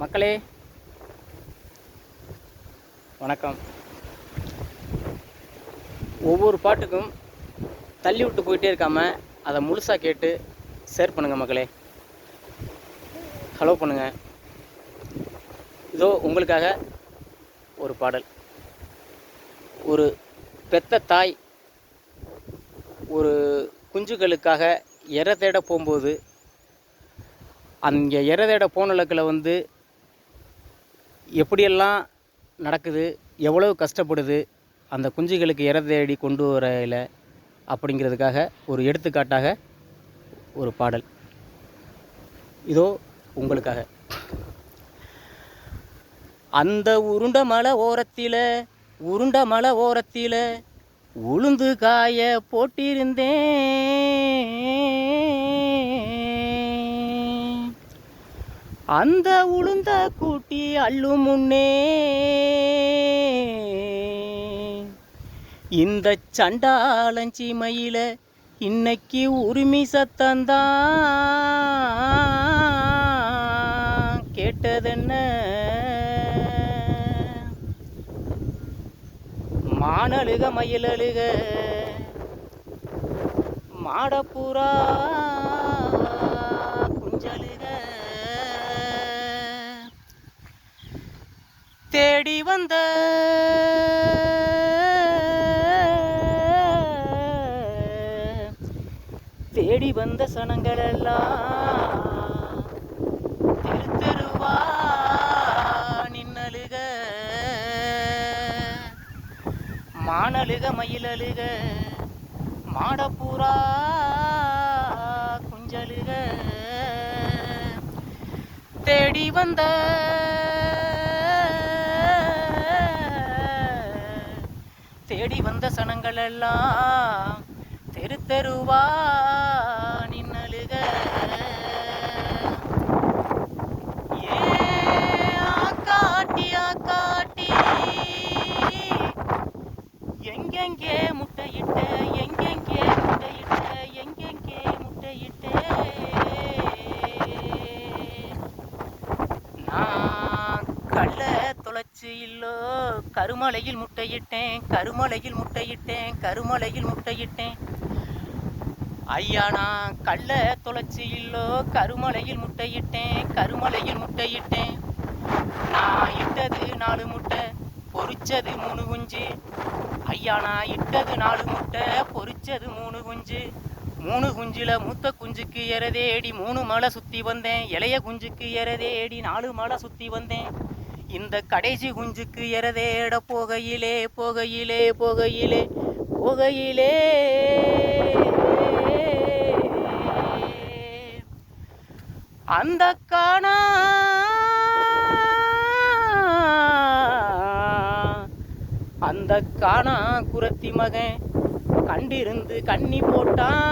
மக்களே வணக்கம். ஒவ்வொரு பாட்டுக்கும் தள்ளி விட்டு போயிட்டே இருக்காமல் அதை முழுசாக கேட்டு ஷேர் பண்ணுங்கள் மக்களே. ஹலோ பண்ணுங்கள். இதோ உங்களுக்காக ஒரு பாடல். ஒரு பெத்த தாய் ஒரு குஞ்சுகளுக்காக இரை தேட போகும்போது அங்கே இரை தேட போனலக்கில் எப்படியெல்லாம் நடக்குது, எவ்வளவு கஷ்டப்படுது அந்த குஞ்சுகளுக்கு இரை தேடி கொண்டு வரையில் அப்படிங்கிறதுக்காக ஒரு எடுத்துக்காட்டாக ஒரு பாடல் இதோ உங்களுக்காக. அந்த உருண்ட மலை ஓரத்தில் உளுந்து காய போட்டிருந்தேன். அந்த உளுந்த கூட்டி அள்ளும் முன்னே இந்த சண்டாளஞ்சிமையில இன்னைக்கு உரிமை சத்தந்தான் கேட்டதென்ன. மானழுக மயிலழுக மாடப்புறா குஞ்சழுக தேடி வந்த சனங்களெல்லாம் தெரு தெருவா நின்னழுக. மானழுக மயிலழுக மாடப்புறா குஞ்சழுக தேடி வந்த சனங்களெல்லாம் தெரு தெருவா நின்னழுக. ஆக்காட்டி எங்கெங்கே முட்டையிட்ட நான் கள்ள தொலைச்சு இல்லோ கருமலையில் முட்டையிட்டேன். ஐயா நான் கள்ள தொலைச்சு இல்லோ கருமலையில் முட்டையிட்டேன். நான் இட்டது 4 முட்டை பொறிச்சது 3 குஞ்சு. ஐயா நான் இட்டது 4 முட்டை பொறிச்சது 3 குஞ்சு. 3 குஞ்சில் மூத்த குஞ்சுக்கு எரதேடி 3 மலை சுற்றி வந்தேன். இளைய குஞ்சுக்கு எரதேடி 4 மலை சுற்றி வந்தேன். இந்த கடைசி குஞ்சுக்கு எரதேட போகையிலே அந்த காணா குரத்தி மகன் கண்டிருந்து கண்ணி போட்டான்.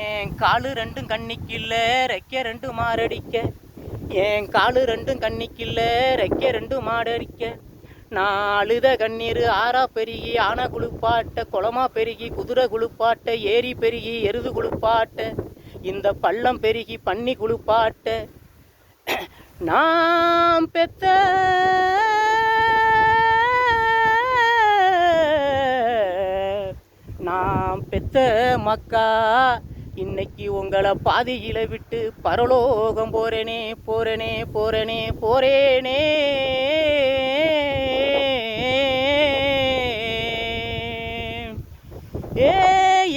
என் காலு 2 கண்ணிக்கில்ல ரெக்க 2 மாரடிக்க. நான் அழுத கண்ணீர் ஆறா பெருகி ஆனா குளிப்பாட்ட, குளமா பெருகி குதிரை குளிப்பாட்ட, ஏரி பெருகி எருது குளிப்பாட்ட, இந்த பள்ளம் பெருகி பன்னி குளிப்பாட்ட. நான் பெத்த மக்கா இன்னைக்கு உங்களை பாதியில விட்டு பரலோகம் போறேனே.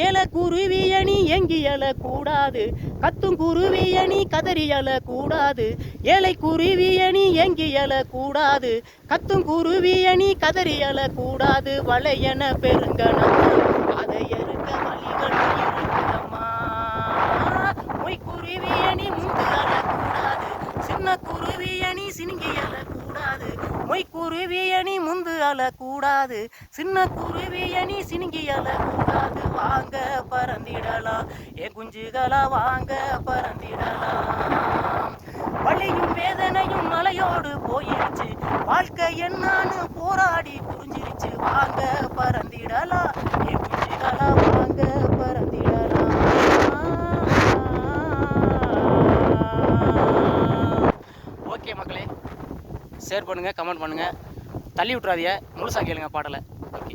ஏல குருவியணி எங்கி எழக்கூடாது, கத்தும் குருவியணி கதறி எழக்கூடாது. ஏலை குருவியணி எங்கி எழக்கூடாது, கத்தும் குருவியணி கதறி எழக்கூடாது. வளையன பெருங்கணம் அதை எருக்க வழிகள் இருக்குதம்மா. மொய் குருவியணி முந்து அழக்கூடாது, சின்ன குருவியணி சினுங்கி எழக்கூடாது. மொய் குருவியணி முந்து அழக்கூடாது, சின்ன குருவியணி சினுங்கி எழக்கூடாது. வாங்க பறந்திடலாம் என் குஞ்சுகளா, வாங்க பறந்திடலாம். வலியும் வேதனையும் மலையோடு போயிருச்சு, வாழ்க்கை என்னான்னு போராடி புரிஞ்சிருச்சு. வாங்க பறந்திடலாம் என் குஞ்சுகளா, வாங்க பறந்திடலாம். மக்களே, ஷேர் பண்ணுங்கள், கமெண்ட் பண்ணுங்கள், தள்ளி விட்றாதீங்க, முழுசாக கேளுங்க பாடலை. ஓகே.